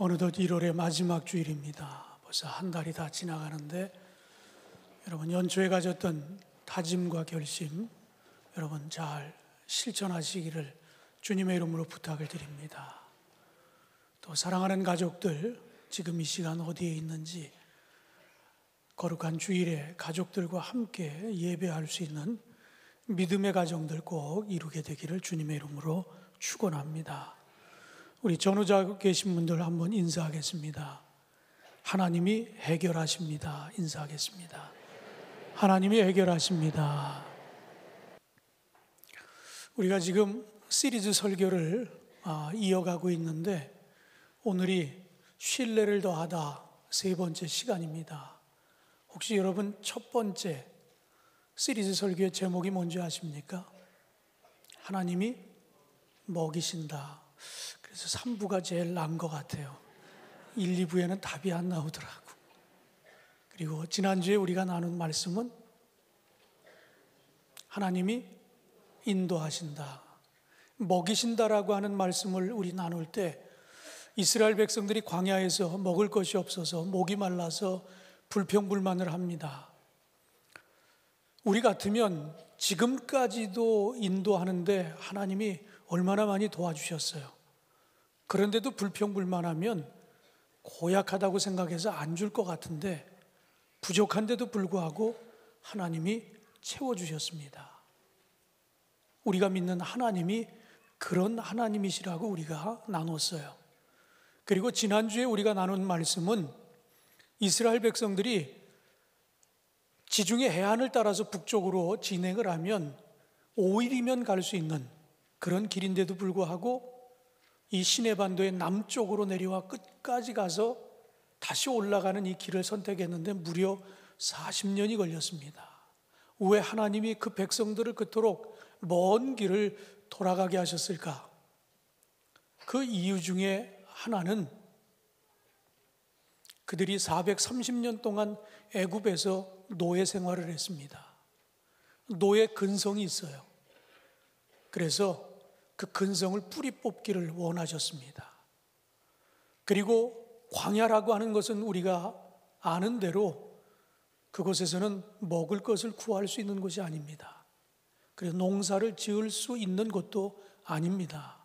어느덧 1월의 마지막 주일입니다. 벌써 한 달이 다 지나가는데 여러분 연초에 가졌던 다짐과 결심 여러분 잘 실천하시기를 주님의 이름으로 부탁을 드립니다. 또 사랑하는 가족들 지금 이 시간 어디에 있는지 거룩한 주일에 가족들과 함께 예배할 수 있는 믿음의 가정들 꼭 이루게 되기를 주님의 이름으로 축원합니다. 우리 전후자 계신 분들 한번 인사하겠습니다. 하나님이 해결하십니다. 인사하겠습니다. 하나님이 해결하십니다. 우리가 지금 시리즈 설교를 이어가고 있는데 오늘이 신뢰를 더하다 세 번째 시간입니다. 혹시 여러분 첫 번째 시리즈 설교의 제목이 뭔지 아십니까? 하나님이 먹이신다. 그래서 3부가 제일 나은 것 같아요. 1, 2부에는 답이 안 나오더라고. 그리고 지난주에 우리가 나눈 말씀은 하나님이 인도하신다. 먹이신다라고 하는 말씀을 우리 나눌 때 이스라엘 백성들이 광야에서 먹을 것이 없어서 목이 말라서 불평불만을 합니다. 우리 같으면 지금까지도 인도하는데 하나님이 얼마나 많이 도와주셨어요. 그런데도 불평불만하면 고약하다고 생각해서 안 줄 것 같은데 부족한데도 불구하고 하나님이 채워주셨습니다. 우리가 믿는 하나님이 그런 하나님이시라고 우리가 나눴어요. 그리고 지난주에 우리가 나눈 말씀은 이스라엘 백성들이 지중해 해안을 따라서 북쪽으로 진행을 하면 5일이면 갈 수 있는 그런 길인데도 불구하고 이 시내반도의 남쪽으로 내려와 끝까지 가서 다시 올라가는 이 길을 선택했는데 무려 40년이 걸렸습니다. 왜 하나님이 그 백성들을 그토록 먼 길을 돌아가게 하셨을까? 그 이유 중에 하나는 그들이 430년 동안 애굽에서 노예 생활을 했습니다. 노예 근성이 있어요. 그래서 그 근성을 뿌리 뽑기를 원하셨습니다. 그리고 광야라고 하는 것은 우리가 아는 대로 그곳에서는 먹을 것을 구할 수 있는 곳이 아닙니다. 그래서 농사를 지을 수 있는 곳도 아닙니다.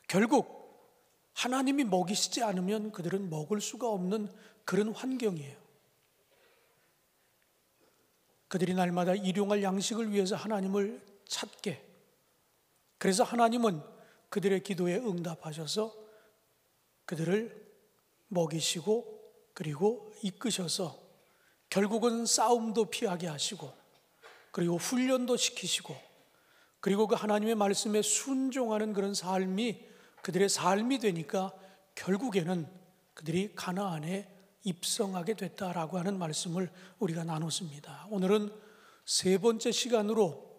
결국 하나님이 먹이시지 않으면 그들은 먹을 수가 없는 그런 환경이에요. 그들이 날마다 일용할 양식을 위해서 하나님을 찾게, 그래서 하나님은 그들의 기도에 응답하셔서 그들을 먹이시고 그리고 이끄셔서 결국은 싸움도 피하게 하시고 그리고 훈련도 시키시고 그리고 그 하나님의 말씀에 순종하는 그런 삶이 그들의 삶이 되니까 결국에는 그들이 가나안에 입성하게 됐다라고 하는 말씀을 우리가 나눴습니다. 오늘은 세 번째 시간으로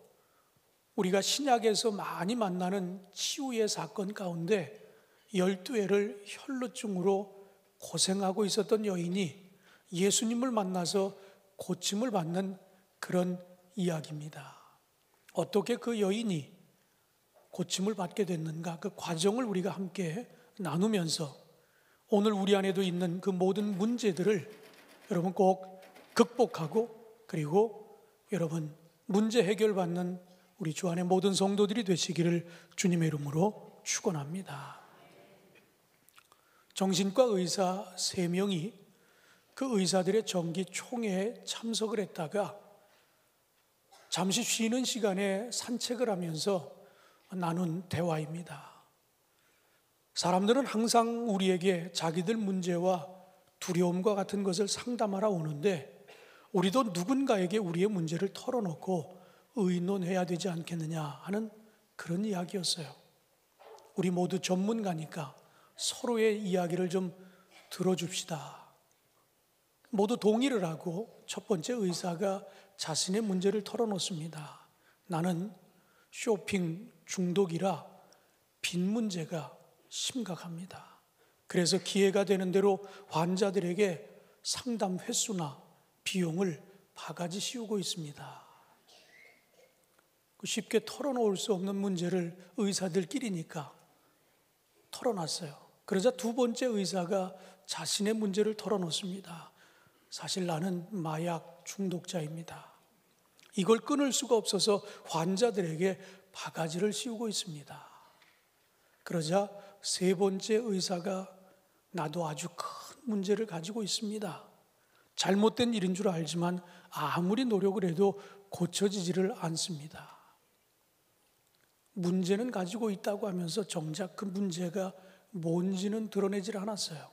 우리가 신약에서 많이 만나는 치유의 사건 가운데 12회를 혈루증으로 고생하고 있었던 여인이 예수님을 만나서 고침을 받는 그런 이야기입니다. 어떻게 그 여인이 고침을 받게 됐는가? 그 과정을 우리가 함께 나누면서 오늘 우리 안에도 있는 그 모든 문제들을 여러분 꼭 극복하고 그리고 여러분 문제 해결받는 우리 주 안의 모든 성도들이 되시기를 주님의 이름으로 축원합니다. 정신과 의사 3명이 그 의사들의 정기 총회에 참석을 했다가 잠시 쉬는 시간에 산책을 하면서 나눈 대화입니다. 사람들은 항상 우리에게 자기들 문제와 두려움과 같은 것을 상담하러 오는데 우리도 누군가에게 우리의 문제를 털어놓고 의논해야 되지 않겠느냐 하는 그런 이야기였어요. 우리 모두 전문가니까 서로의 이야기를 좀 들어줍시다. 모두 동의를 하고 첫 번째 의사가 자신의 문제를 털어놓습니다. 나는 쇼핑 중독이라 빚 문제가 심각합니다. 그래서 기회가 되는 대로 환자들에게 상담 횟수나 비용을 바가지 씌우고 있습니다. 쉽게 털어놓을 수 없는 문제를 의사들끼리니까 털어놨어요. 그러자 두 번째 의사가 자신의 문제를 털어놓습니다. 사실 나는 마약 중독자입니다. 이걸 끊을 수가 없어서 환자들에게 바가지를 씌우고 있습니다. 그러자 세 번째 의사가 나도 아주 큰 문제를 가지고 있습니다. 잘못된 일인 줄 알지만 아무리 노력을 해도 고쳐지지를 않습니다. 문제는 가지고 있다고 하면서 정작 그 문제가 뭔지는 드러내질 않았어요.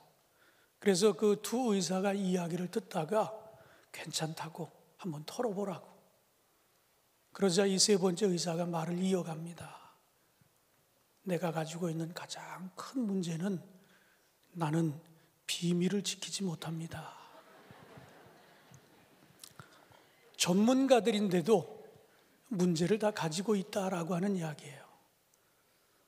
그래서 그 두 의사가 이야기를 듣다가 괜찮다고 한번 털어보라고. 그러자 이 세 번째 의사가 말을 이어갑니다. 내가 가지고 있는 가장 큰 문제는 나는 비밀을 지키지 못합니다. 전문가들인데도 문제를 다 가지고 있다라고 하는 이야기예요.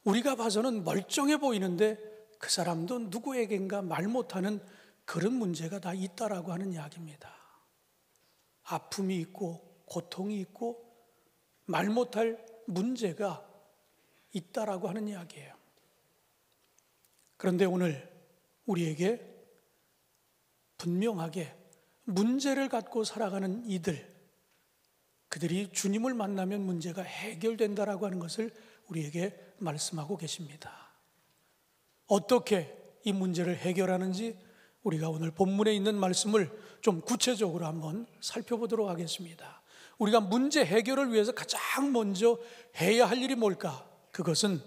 우리가 봐서는 멀쩡해 보이는데 그 사람도 누구에겐가 말 못하는 그런 문제가 다 있다라고 하는 이야기입니다. 아픔이 있고 고통이 있고 말 못할 문제가 있다라고 하는 이야기예요. 그런데 오늘 우리에게 분명하게 문제를 갖고 살아가는 그들이 주님을 만나면 문제가 해결된다라고 하는 것을 우리에게 말씀하고 계십니다. 어떻게 이 문제를 해결하는지 우리가 오늘 본문에 있는 말씀을 좀 구체적으로 한번 살펴보도록 하겠습니다. 우리가 문제 해결을 위해서 가장 먼저 해야 할 일이 뭘까? 그것은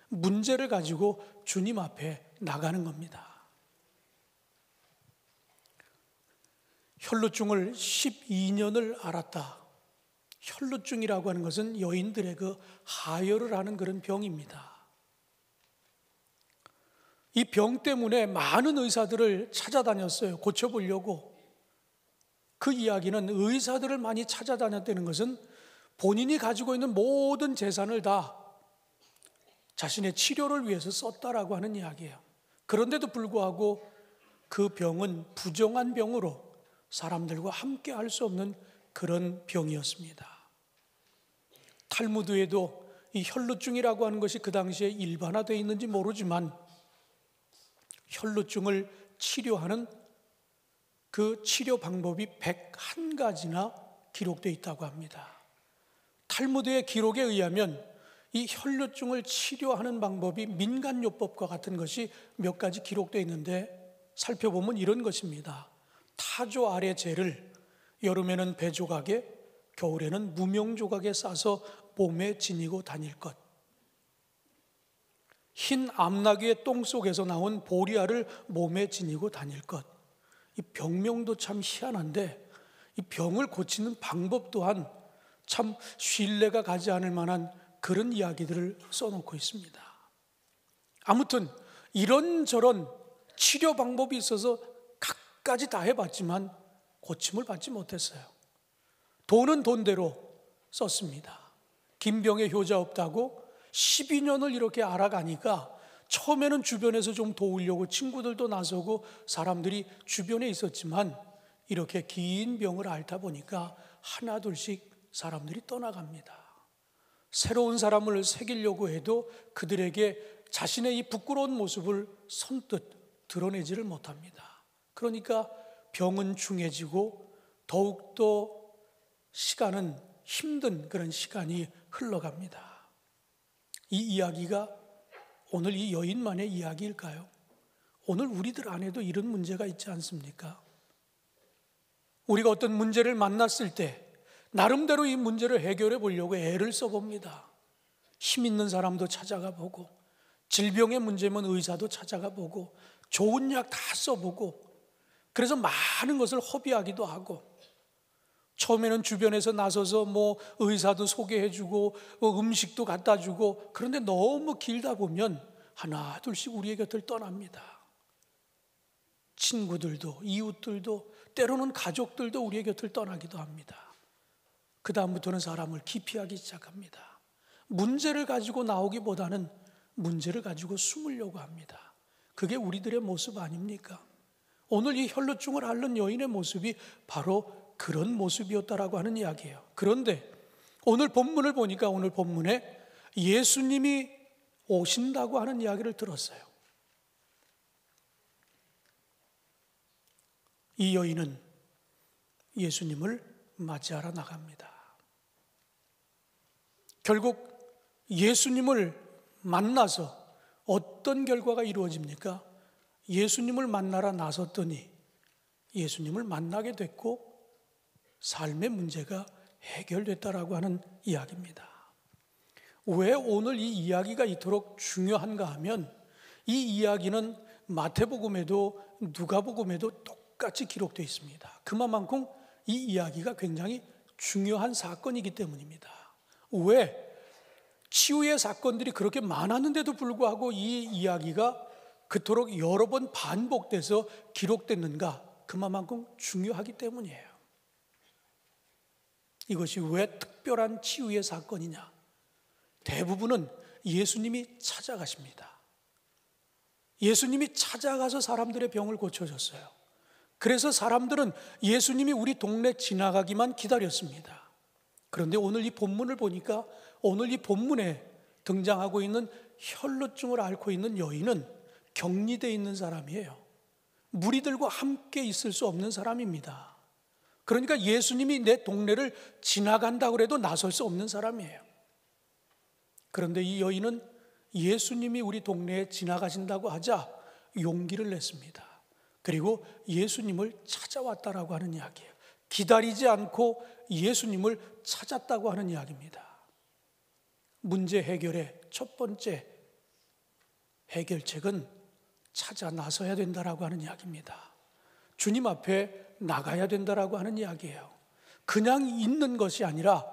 문제를 가지고 주님 앞에 나가는 겁니다. 혈루증을 12년을 앓았다. 혈루증이라고 하는 것은 여인들의 그 하혈을 하는 그런 병입니다. 이 병 때문에 많은 의사들을 찾아다녔어요. 고쳐보려고. 그 이야기는 의사들을 많이 찾아다녔다는 것은 본인이 가지고 있는 모든 재산을 다 자신의 치료를 위해서 썼다라고 하는 이야기예요. 그런데도 불구하고 그 병은 부정한 병으로 사람들과 함께 할 수 없는 그런 병이었습니다. 탈무드에도 이 혈루증이라고 하는 것이 그 당시에 일반화되어 있는지 모르지만 혈루증을 치료하는 그 치료 방법이 101가지나 기록되어 있다고 합니다. 탈무드의 기록에 의하면 이 혈루증을 치료하는 방법이 민간요법과 같은 것이 몇 가지 기록되어 있는데 살펴보면 이런 것입니다. 타조 아래 재를 여름에는 배조각에 겨울에는 무명조각에 싸서 몸에 지니고 다닐 것. 흰 암나귀의 똥 속에서 나온 보리알을 몸에 지니고 다닐 것. 이 병명도 참 희한한데 이 병을 고치는 방법 또한 참 신뢰가 가지 않을 만한 그런 이야기들을 써놓고 있습니다. 아무튼 이런저런 치료 방법이 있어서 갖가지 다 해봤지만 고침을 받지 못했어요. 돈은 돈대로 썼습니다. 김병에 효자 없다고 12년을 이렇게 알아가니까 처음에는 주변에서 좀 도우려고 친구들도 나서고 사람들이 주변에 있었지만 이렇게 긴 병을 앓다 보니까 하나 둘씩 사람들이 떠나갑니다. 새로운 사람을 새기려고 해도 그들에게 자신의 이 부끄러운 모습을 선뜻 드러내지를 못합니다. 그러니까 병은 중해지고 더욱더 시간은 힘든 그런 시간이 흘러갑니다. 이 이야기가 오늘 이 여인만의 이야기일까요? 오늘 우리들 안에도 이런 문제가 있지 않습니까? 우리가 어떤 문제를 만났을 때 나름대로 이 문제를 해결해 보려고 애를 써봅니다. 힘 있는 사람도 찾아가 보고 질병의 문제면 의사도 찾아가 보고 좋은 약 다 써보고 그래서 많은 것을 허비하기도 하고 처음에는 주변에서 나서서 의사도 소개해주고 음식도 갖다 주고 그런데 너무 길다 보면 하나 둘씩 우리의 곁을 떠납니다. 친구들도 이웃들도 때로는 가족들도 우리의 곁을 떠나기도 합니다. 그 다음부터는 사람을 기피하기 시작합니다. 문제를 가지고 나오기보다는 문제를 가지고 숨으려고 합니다. 그게 우리들의 모습 아닙니까? 오늘 이 혈루증을 앓는 여인의 모습이 바로 그런 모습이었다라고 하는 이야기예요. 그런데 오늘 본문을 보니까 오늘 본문에 예수님이 오신다고 하는 이야기를 들었어요. 이 여인은 예수님을 맞이하러 나갑니다. 결국 예수님을 만나서 어떤 결과가 이루어집니까? 예수님을 만나러 나섰더니 예수님을 만나게 됐고 삶의 문제가 해결됐다라고 하는 이야기입니다. 왜 오늘 이 이야기가 이토록 중요한가 하면 이 이야기는 마태복음에도 누가복음에도 똑같이 기록되어 있습니다. 그만큼 이 이야기가 굉장히 중요한 사건이기 때문입니다. 왜? 치유의 사건들이 그렇게 많았는데도 불구하고 이 이야기가 그토록 여러 번 반복돼서 기록됐는가? 그만큼 중요하기 때문이에요. 이것이 왜 특별한 치유의 사건이냐? 대부분은 예수님이 찾아가십니다. 예수님이 찾아가서 사람들의 병을 고쳐줬어요. 그래서 사람들은 예수님이 우리 동네 지나가기만 기다렸습니다. 그런데 오늘 이 본문을 보니까 오늘 이 본문에 등장하고 있는 혈루증을 앓고 있는 여인은 격리되어 있는 사람이에요. 무리들과 함께 있을 수 없는 사람입니다. 그러니까 예수님이 내 동네를 지나간다고 해도 나설 수 없는 사람이에요. 그런데 이 여인은 예수님이 우리 동네에 지나가신다고 하자 용기를 냈습니다. 그리고 예수님을 찾아왔다라고 하는 이야기예요. 기다리지 않고 예수님을 찾았다고 하는 이야기입니다. 문제 해결의 첫 번째 해결책은 찾아 나서야 된다라고 하는 이야기입니다. 주님 앞에 나가야 된다라고 하는 이야기예요. 그냥 있는 것이 아니라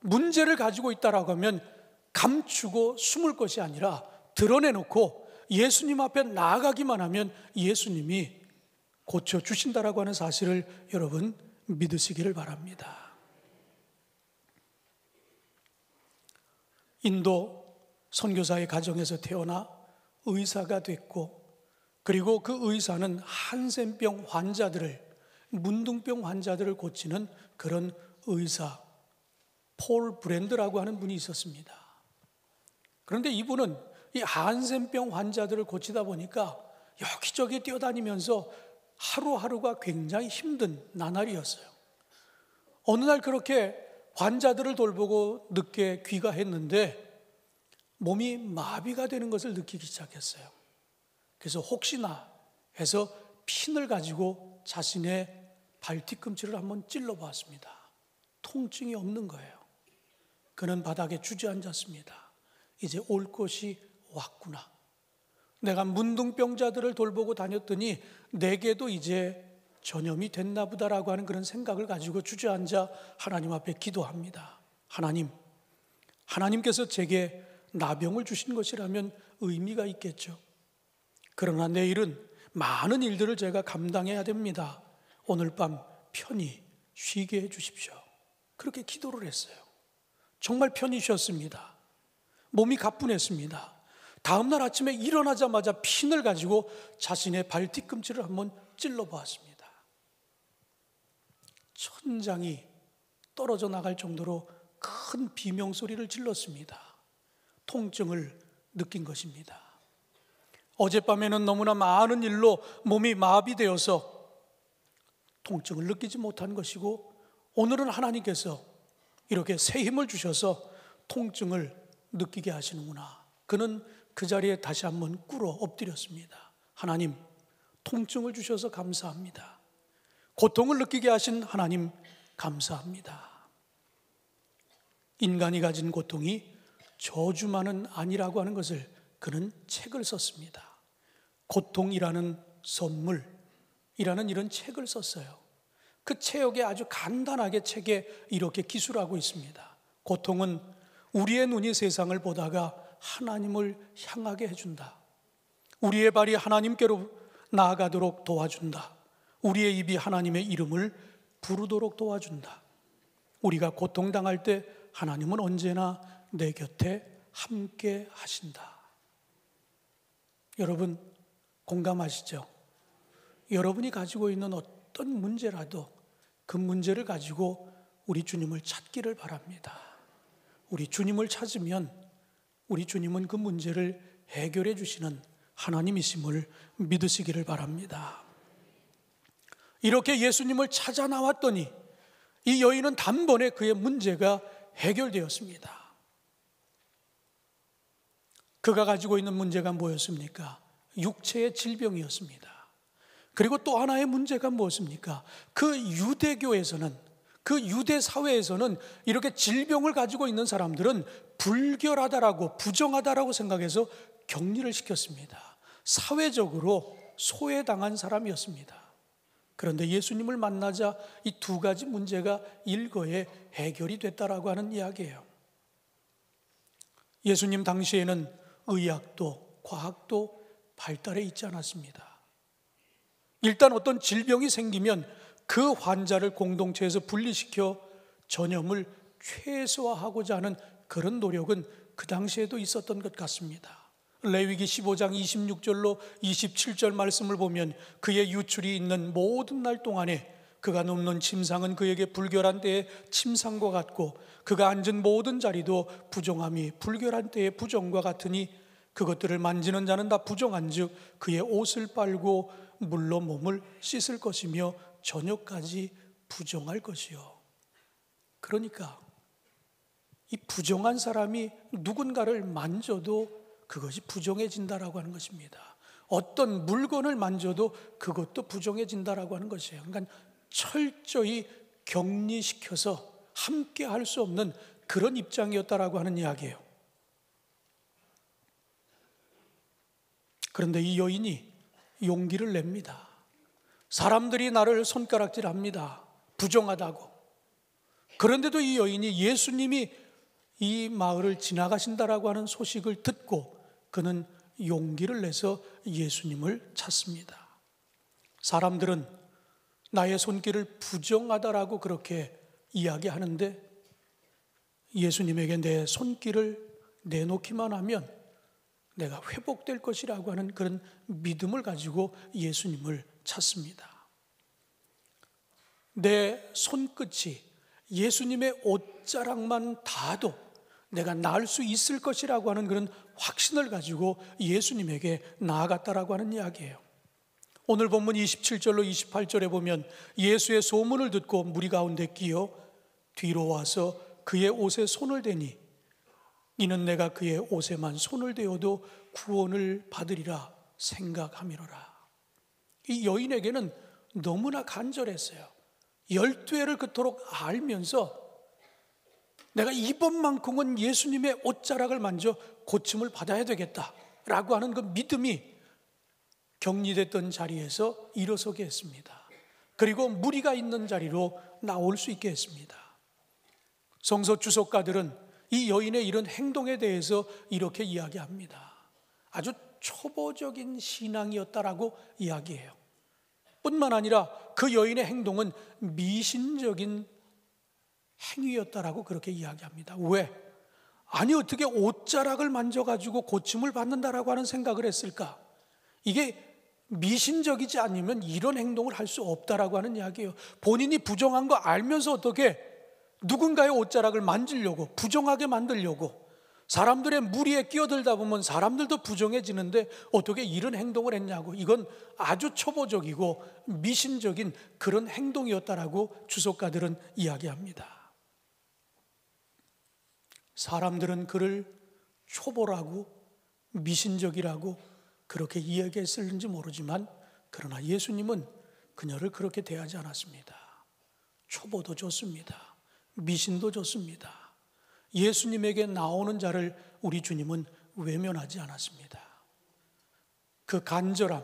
문제를 가지고 있다라고 하면 감추고 숨을 것이 아니라 드러내놓고 예수님 앞에 나아가기만 하면 예수님이 고쳐주신다라고 하는 사실을 여러분 믿으시기를 바랍니다. 인도 선교사의 가정에서 태어나 의사가 됐고 그리고 그 의사는 한센병 환자들을 문둥병 환자들을 고치는 그런 의사 폴 브랜드라고 하는 분이 있었습니다. 그런데 이분은 이 한센병 환자들을 고치다 보니까 여기저기 뛰어다니면서 하루하루가 굉장히 힘든 나날이었어요. 어느 날 그렇게 환자들을 돌보고 늦게 귀가했는데 몸이 마비가 되는 것을 느끼기 시작했어요. 그래서 혹시나 해서 핀을 가지고 자신의 발 뒤꿈치를 한번 찔러보았습니다. 통증이 없는 거예요. 그는 바닥에 주저앉았습니다. 이제 올 것이 왔구나. 내가 문둥병자들을 돌보고 다녔더니 내게도 이제 전염이 됐나 보다라고 하는 그런 생각을 가지고 주저앉아 하나님 앞에 기도합니다. 하나님께서 제게 나병을 주신 것이라면 의미가 있겠죠. 그러나 내일은 많은 일들을 제가 감당해야 됩니다. 오늘 밤 편히 쉬게 해 주십시오. 그렇게 기도를 했어요. 정말 편히 쉬었습니다. 몸이 가뿐했습니다. 다음날 아침에 일어나자마자 핀을 가지고 자신의 발 뒤꿈치를 한번 찔러보았습니다. 천장이 떨어져 나갈 정도로 큰 비명소리를 질렀습니다. 통증을 느낀 것입니다. 어젯밤에는 너무나 많은 일로 몸이 마비되어서 통증을 느끼지 못한 것이고 오늘은 하나님께서 이렇게 새 힘을 주셔서 통증을 느끼게 하시는구나. 그는 그 자리에 다시 한번 꿇어 엎드렸습니다. 하나님, 통증을 주셔서 감사합니다. 고통을 느끼게 하신 하나님 감사합니다. 인간이 가진 고통이 저주만은 아니라고 하는 것을 그는 책을 썼습니다. 고통이라는 선물이라는 이런 책을 썼어요. 그 책에 아주 간단하게 책에 이렇게 기술하고 있습니다. 고통은 우리의 눈이 세상을 보다가 하나님을 향하게 해준다. 우리의 발이 하나님께로 나아가도록 도와준다. 우리의 입이 하나님의 이름을 부르도록 도와준다. 우리가 고통당할 때 하나님은 언제나 내 곁에 함께 하신다. 여러분 공감하시죠? 여러분이 가지고 있는 어떤 문제라도 그 문제를 가지고 우리 주님을 찾기를 바랍니다. 우리 주님을 찾으면 우리 주님은 그 문제를 해결해 주시는 하나님이심을 믿으시기를 바랍니다. 이렇게 예수님을 찾아 나왔더니 이 여인은 단번에 그의 문제가 해결되었습니다. 그가 가지고 있는 문제가 뭐였습니까? 육체의 질병이었습니다. 그리고 또 하나의 문제가 무엇입니까? 그 유대교에서는, 그 유대 사회에서는 이렇게 질병을 가지고 있는 사람들은 불결하다라고, 부정하다라고 생각해서 격리를 시켰습니다. 사회적으로 소외당한 사람이었습니다. 그런데 예수님을 만나자 이 두 가지 문제가 일거에 해결이 됐다라고 하는 이야기예요. 예수님 당시에는 의학도 과학도 발달해 있지 않았습니다. 일단 어떤 질병이 생기면 그 환자를 공동체에서 분리시켜 전염을 최소화하고자 하는 그런 노력은 그 당시에도 있었던 것 같습니다. 레위기 15장 26절로 27절 말씀을 보면 그의 유출이 있는 모든 날 동안에 그가 눕는 침상은 그에게 불결한 때의 침상과 같고 그가 앉은 모든 자리도 부정함이 불결한 때의 부정과 같으니 그것들을 만지는 자는 다 부정한즉 그의 옷을 빨고 물로 몸을 씻을 것이며 저녁까지 부정할 것이요. 그러니까 이 부정한 사람이 누군가를 만져도 그것이 부정해진다라고 하는 것입니다. 어떤 물건을 만져도 그것도 부정해진다라고 하는 것이에요. 그러니까 철저히 격리시켜서 함께 할 수 없는 그런 입장이었다라고 하는 이야기예요. 그런데 이 여인이 용기를 냅니다. 사람들이 나를 손가락질합니다. 부정하다고. 그런데도 이 여인이 예수님이 이 마을을 지나가신다라고 하는 소식을 듣고 그는 용기를 내서 예수님을 찾습니다. 사람들은 나의 손길을 부정하다라고 그렇게 이야기하는데 예수님에게 내 손길을 내놓기만 하면 내가 회복될 것이라고 하는 그런 믿음을 가지고 예수님을 찾습니다. 내 손끝이 예수님의 옷자락만 닿아도 내가 나을 수 있을 것이라고 하는 그런 확신을 가지고 예수님에게 나아갔다라고 하는 이야기예요. 오늘 본문 27절로 28절에 보면 예수의 소문을 듣고 무리 가운데 끼어 뒤로 와서 그의 옷에 손을 대니 이는 내가 그의 옷에만 손을 대어도 구원을 받으리라 생각함이로라. 이 여인에게는 너무나 간절했어요. 12회를 그토록 알면서 내가 이번만큼은 예수님의 옷자락을 만져 고침을 받아야 되겠다라고 하는 그 믿음이 격리됐던 자리에서 일어서게 했습니다. 그리고 무리가 있는 자리로 나올 수 있게 했습니다. 성서 주석가들은 이 여인의 이런 행동에 대해서 이렇게 이야기합니다. 아주 초보적인 신앙이었다라고 이야기해요. 뿐만 아니라 그 여인의 행동은 미신적인 행위였다라고 그렇게 이야기합니다. 왜? 아니 어떻게 옷자락을 만져가지고 고침을 받는다라고 하는 생각을 했을까? 이게 미신적이지 않으면 이런 행동을 할 수 없다라고 하는 이야기예요. 본인이 부정한 거 알면서 어떻게 누군가의 옷자락을 만지려고, 부정하게 만들려고, 사람들의 무리에 끼어들다 보면 사람들도 부정해지는데 어떻게 이런 행동을 했냐고. 이건 아주 초보적이고 미신적인 그런 행동이었다라고 주석가들은 이야기합니다. 사람들은 그를 초보라고 미신적이라고 그렇게 이야기했을지 모르지만 그러나 예수님은 그녀를 그렇게 대하지 않았습니다. 초보도 좋습니다. 미신도 좋습니다. 예수님에게 나오는 자를 우리 주님은 외면하지 않았습니다. 그 간절함,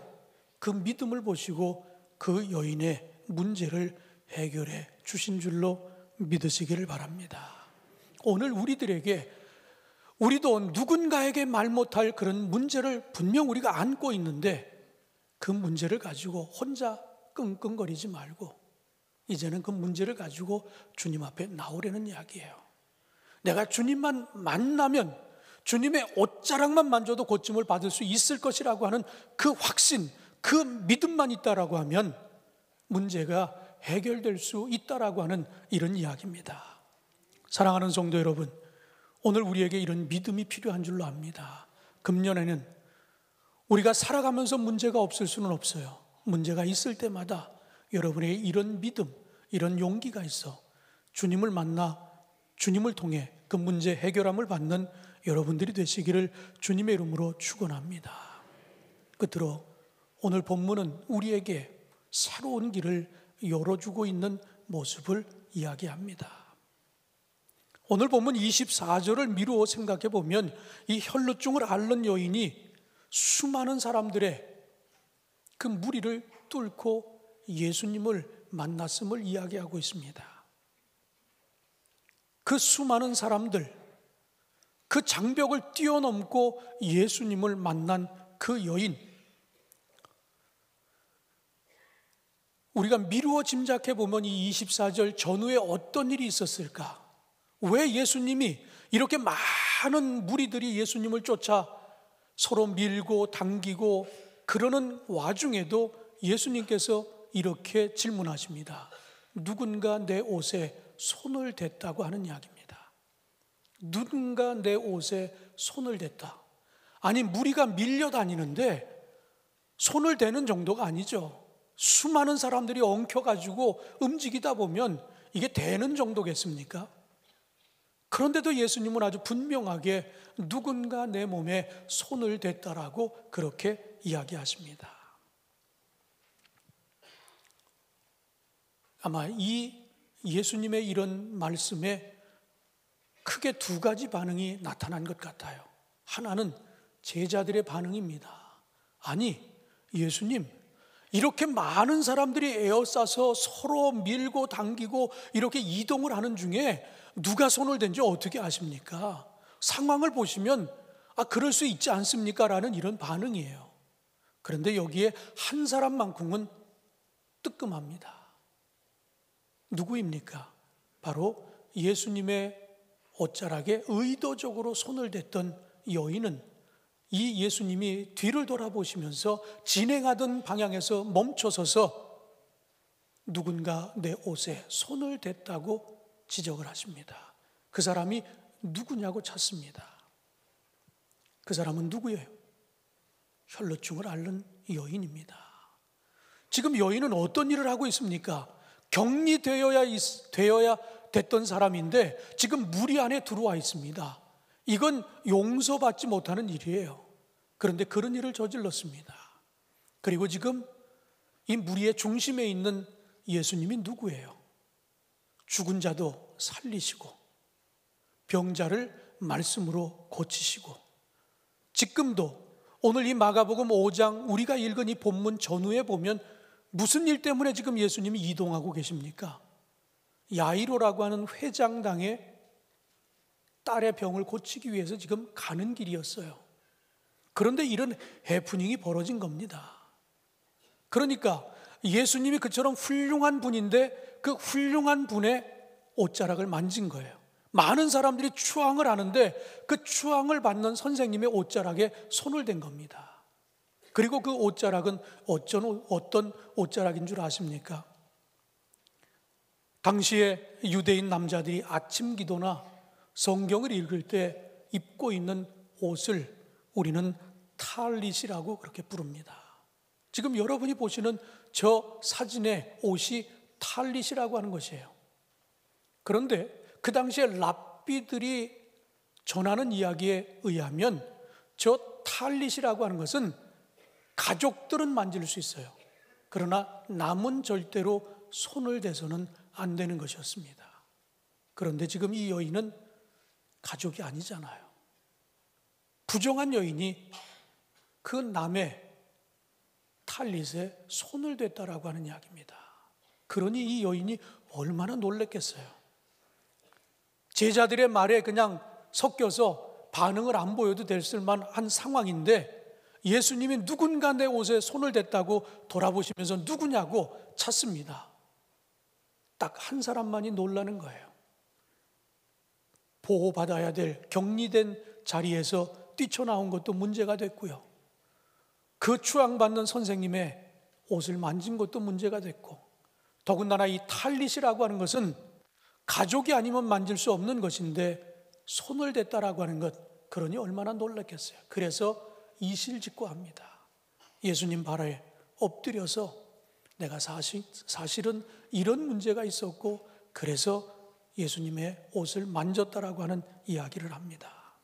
그 믿음을 보시고 그 여인의 문제를 해결해 주신 줄로 믿으시기를 바랍니다. 오늘 우리도 누군가에게 말 못할 그런 문제를 분명 우리가 안고 있는데 그 문제를 가지고 혼자 끙끙거리지 말고 이제는 그 문제를 가지고 주님 앞에 나오려는 이야기예요. 내가 주님만 만나면 주님의 옷자락만 만져도 고침을 받을 수 있을 것이라고 하는 그 확신, 그 믿음만 있다라고 하면 문제가 해결될 수 있다라고 하는 이런 이야기입니다. 사랑하는 성도 여러분, 오늘 우리에게 이런 믿음이 필요한 줄로 압니다. 금년에는 우리가 살아가면서 문제가 없을 수는 없어요. 문제가 있을 때마다 여러분의 이런 믿음, 이런 용기가 있어 주님을 만나 주님을 통해 그 문제 해결함을 받는 여러분들이 되시기를 주님의 이름으로 축원합니다. 끝으로 오늘 본문은 우리에게 새로운 길을 열어주고 있는 모습을 이야기합니다. 오늘 본문 24절을 미루어 생각해 보면 이 혈루증을 앓는 여인이 수많은 사람들의 그 무리를 뚫고 예수님을 만났음을 이야기하고 있습니다. 그 수많은 사람들, 그 장벽을 뛰어넘고 예수님을 만난 그 여인, 우리가 미루어 짐작해 보면 이 24절 전후에 어떤 일이 있었을까? 왜 예수님이 이렇게 많은 무리들이 예수님을 쫓아 서로 밀고 당기고 그러는 와중에도 예수님께서 이렇게 질문하십니다. 누군가 내 옷에 손을 댔다고 하는 이야기입니다. 누군가 내 옷에 손을 댔다. 아니, 무리가 밀려다니는데 손을 대는 정도가 아니죠. 수많은 사람들이 엉켜가지고 움직이다 보면 이게 대는 정도겠습니까? 그런데도 예수님은 아주 분명하게 누군가 내 몸에 손을 댔다라고 그렇게 이야기하십니다. 아마 이 예수님의 이런 말씀에 크게 두 가지 반응이 나타난 것 같아요. 하나는 제자들의 반응입니다. 아니, 예수님, 이렇게 많은 사람들이 에워싸서 서로 밀고 당기고 이렇게 이동을 하는 중에 누가 손을 댄지 어떻게 아십니까? 상황을 보시면 그럴 수 있지 않습니까? 라는 이런 반응이에요. 그런데 여기에 한 사람만큼은 뜨끔합니다. 누구입니까? 바로 예수님의 옷자락에 의도적으로 손을 댔던 여인은 이 예수님이 뒤를 돌아보시면서 진행하던 방향에서 멈춰서서 누군가 내 옷에 손을 댔다고 지적을 하십니다. 그 사람이 누구냐고 찾습니다. 그 사람은 누구예요? 혈루증을 앓는 여인입니다. 지금 여인은 어떤 일을 하고 있습니까? 격리되어야 됐던 사람인데 지금 무리 안에 들어와 있습니다. 이건 용서받지 못하는 일이에요. 그런데 그런 일을 저질렀습니다. 그리고 지금 이 무리의 중심에 있는 예수님이 누구예요? 죽은 자도 살리시고 병자를 말씀으로 고치시고 지금도 오늘 이 마가복음 5장 우리가 읽은 이 본문 전후에 보면 무슨 일 때문에 지금 예수님이 이동하고 계십니까? 야이로라고 하는 회장당의 딸의 병을 고치기 위해서 지금 가는 길이었어요. 그런데 이런 해프닝이 벌어진 겁니다. 그러니까 예수님이 그처럼 훌륭한 분인데 그 훌륭한 분의 옷자락을 만진 거예요. 많은 사람들이 추앙을 하는데 그 추앙을 받는 선생님의 옷자락에 손을 댄 겁니다. 그리고 그 옷자락은 어떤 옷자락인 줄 아십니까? 당시에 유대인 남자들이 아침 기도나 성경을 읽을 때 입고 있는 옷을 우리는 탈릿이라고 그렇게 부릅니다. 지금 여러분이 보시는 저 사진의 옷이 탈릿이라고 하는 것이에요. 그런데 그 당시에 랍비들이 전하는 이야기에 의하면 저 탈릿이라고 하는 것은 가족들은 만질 수 있어요. 그러나 남은 절대로 손을 대서는 안 되는 것이었습니다. 그런데 지금 이 여인은 가족이 아니잖아요. 부정한 여인이 그 남의 탈릿에 손을 댔다라고 하는 이야기입니다. 그러니 이 여인이 얼마나 놀랐겠어요. 제자들의 말에 그냥 섞여서 반응을 안 보여도 될 만한 상황인데 예수님이 누군가 내 옷에 손을 댔다고 돌아보시면서 누구냐고 찾습니다. 딱 한 사람만이 놀라는 거예요. 보호받아야 될 격리된 자리에서 뛰쳐나온 것도 문제가 됐고요. 그 추앙받는 선생님의 옷을 만진 것도 문제가 됐고, 더군다나 이 탈릿이라고 하는 것은 가족이 아니면 만질 수 없는 것인데 손을 댔다라고 하는 것, 그러니 얼마나 놀랐겠어요. 그래서 이실직고합니다. 예수님 발에 엎드려서 내가 사실은 이런 문제가 있었고 그래서 예수님의 옷을 만졌다라고 하는 이야기를 합니다.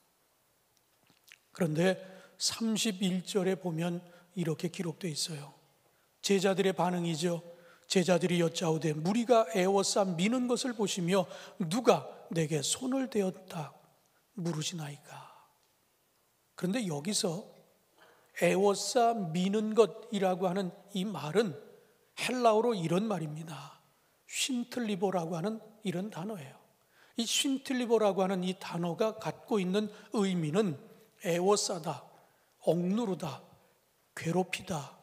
그런데 31절에 보면 이렇게 기록되어 있어요. 제자들의 반응이죠. 제자들이 여짜오되 무리가 애워싸 미는 것을 보시며 누가 내게 손을 대었다 물으시나이까. 그런데 여기서 애워싸 미는 것이라고 하는 이 말은 헬라어로 이런 말입니다. 쉰틀리보라고 하는 이런 단어예요. 이 쉰틀리보라고 하는 이 단어가 갖고 있는 의미는 애워싸다, 억누르다, 괴롭히다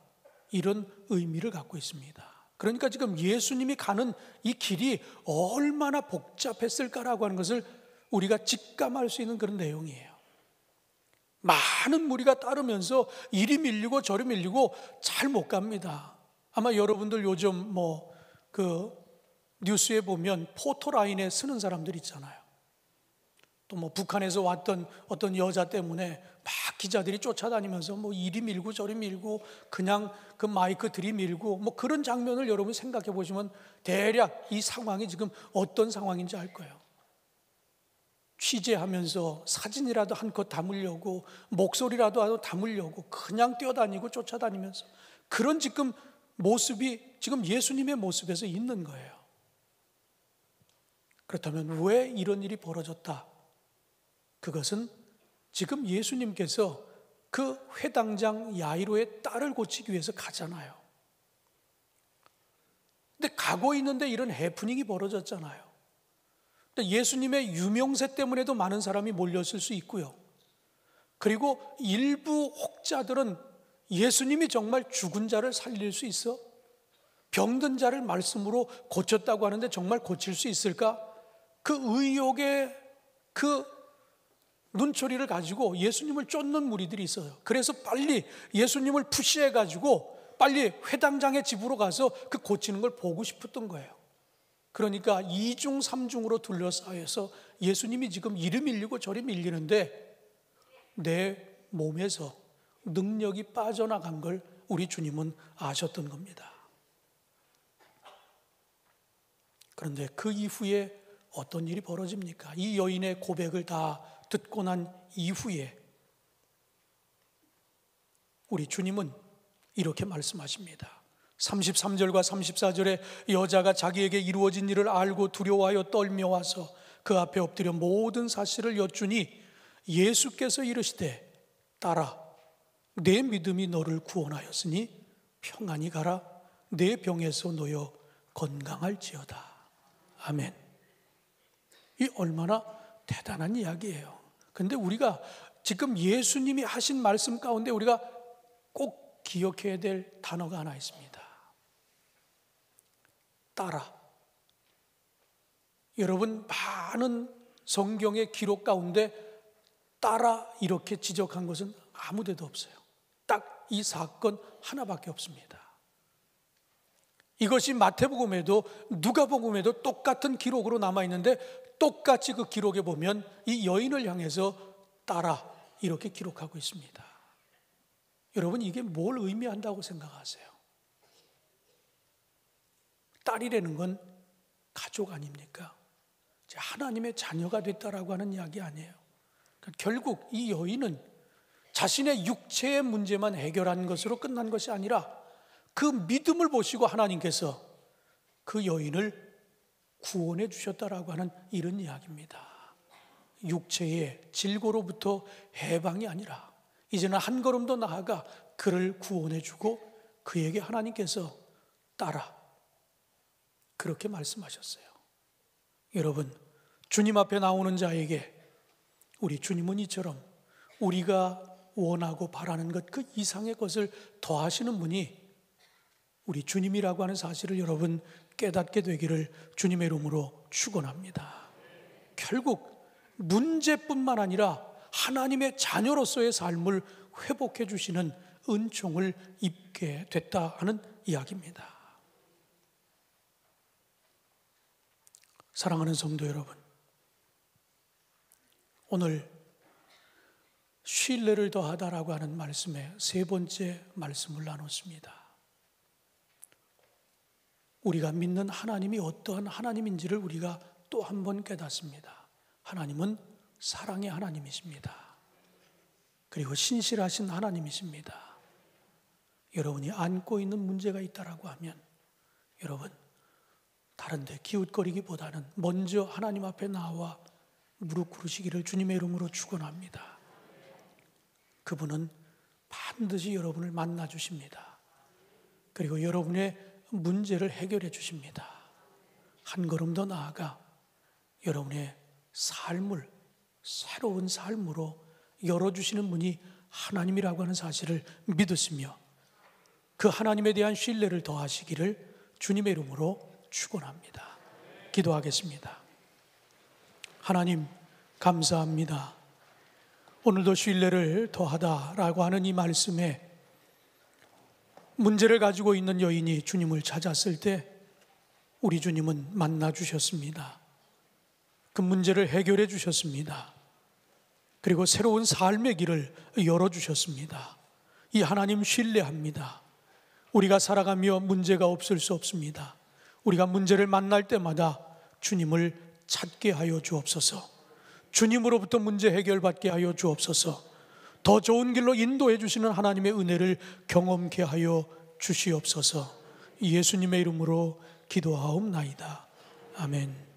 이런 의미를 갖고 있습니다. 그러니까 지금 예수님이 가는 이 길이 얼마나 복잡했을까라고 하는 것을 우리가 직감할 수 있는 그런 내용이에요. 많은 무리가 따르면서 이리 밀리고 저리 밀리고 잘 못 갑니다. 아마 여러분들 요즘 뉴스에 보면 포토라인에 서는 사람들 있잖아요. 또 북한에서 왔던 어떤 여자 때문에 막 기자들이 쫓아다니면서 이리 밀고 저리 밀고 그냥 그 마이크 들이밀고 그런 장면을 여러분 생각해 보시면 대략 이 상황이 지금 어떤 상황인지 알 거예요. 취재하면서 사진이라도 한 컷 담으려고 목소리라도 담으려고 그냥 뛰어다니고 쫓아다니면서 그런 지금 모습이 지금 예수님의 모습에서 있는 거예요. 그렇다면 왜 이런 일이 벌어졌다? 그것은 지금 예수님께서 그 회당장 야이로의 딸을 고치기 위해서 가잖아요. 근데 가고 있는데 이런 해프닝이 벌어졌잖아요. 근데 예수님의 유명세 때문에도 많은 사람이 몰렸을 수 있고요. 그리고 일부 혹자들은 예수님이 정말 죽은 자를 살릴 수 있어? 병든 자를 말씀으로 고쳤다고 하는데 정말 고칠 수 있을까? 그 의혹의 그 눈초리를 가지고 예수님을 쫓는 무리들이 있어요. 그래서 빨리 예수님을 푸시해가지고 빨리 회당장의 집으로 가서 그 고치는 걸 보고 싶었던 거예요. 그러니까 2중 3중으로 둘러싸여서 예수님이 지금 이리 밀리고 저리 밀리는데 내 몸에서 능력이 빠져나간 걸 우리 주님은 아셨던 겁니다. 그런데 그 이후에 어떤 일이 벌어집니까? 이 여인의 고백을 다 듣고 난 이후에 우리 주님은 이렇게 말씀하십니다. 33절과 34절에 여자가 자기에게 이루어진 일을 알고 두려워하여 떨며 와서 그 앞에 엎드려 모든 사실을 여쭈니 예수께서 이르시되 딸아 내 믿음이 너를 구원하였으니 평안히 가라 내 병에서 놓여 건강할지어다. 아멘. 이 얼마나 대단한 이야기예요. 근데 우리가 지금 예수님이 하신 말씀 가운데 우리가 꼭 기억해야 될 단어가 하나 있습니다. 따라. 여러분 많은 성경의 기록 가운데 따라 이렇게 지적한 것은 아무 데도 없어요. 딱 이 사건 하나밖에 없습니다. 이것이 마태복음에도 누가복음에도 똑같은 기록으로 남아있는데 똑같이 그 기록에 보면 이 여인을 향해서 따라 이렇게 기록하고 있습니다. 여러분 이게 뭘 의미한다고 생각하세요? 딸이라는 건 가족 아닙니까? 하나님의 자녀가 됐다라고 하는 이야기 아니에요. 그러니까 결국 이 여인은 자신의 육체의 문제만 해결한 것으로 끝난 것이 아니라 그 믿음을 보시고 하나님께서 그 여인을 구원해 주셨다라고 하는 이런 이야기입니다. 육체의 질고로부터 해방이 아니라 이제는 한 걸음 더 나아가 그를 구원해 주고 그에게 하나님께서 따라 그렇게 말씀하셨어요. 여러분 주님 앞에 나오는 자에게 우리 주님은 이처럼 우리가 원하고 바라는 것 그 이상의 것을 더하시는 분이 우리 주님이라고 하는 사실을 여러분 깨닫게 되기를 주님의 이름으로 축원합니다. 결국 문제뿐만 아니라 하나님의 자녀로서의 삶을 회복해 주시는 은총을 입게 됐다 하는 이야기입니다. 사랑하는 성도 여러분, 오늘 신뢰를 더하다라고 하는 말씀의 세 번째 말씀을 나눴습니다. 우리가 믿는 하나님이 어떠한 하나님인지를 우리가 또 한 번 깨닫습니다. 하나님은 사랑의 하나님이십니다. 그리고 신실하신 하나님이십니다. 여러분이 안고 있는 문제가 있다라고 하면 여러분 다른 데 기웃거리기보다는 먼저 하나님 앞에 나와 무릎 꿇으시기를 주님의 이름으로 축원합니다. 그분은 반드시 여러분을 만나 주십니다. 그리고 여러분의 문제를 해결해 주십니다. 한 걸음 더 나아가 여러분의 삶을 새로운 삶으로 열어주시는 분이 하나님이라고 하는 사실을 믿으시며 그 하나님에 대한 신뢰를 더하시기를 주님의 이름으로 축원합니다. 기도하겠습니다. 하나님 감사합니다. 오늘도 신뢰를 더하다라고 하는 이 말씀에 문제를 가지고 있는 여인이 주님을 찾았을 때 우리 주님은 만나 주셨습니다. 그 문제를 해결해 주셨습니다. 그리고 새로운 삶의 길을 열어주셨습니다. 이 하나님 신뢰합니다. 우리가 살아가며 문제가 없을 수 없습니다. 우리가 문제를 만날 때마다 주님을 찾게 하여 주옵소서. 주님으로부터 문제 해결받게 하여 주옵소서. 더 좋은 길로 인도해 주시는 하나님의 은혜를 경험케 하여 주시옵소서. 예수님의 이름으로 기도하옵나이다. 아멘.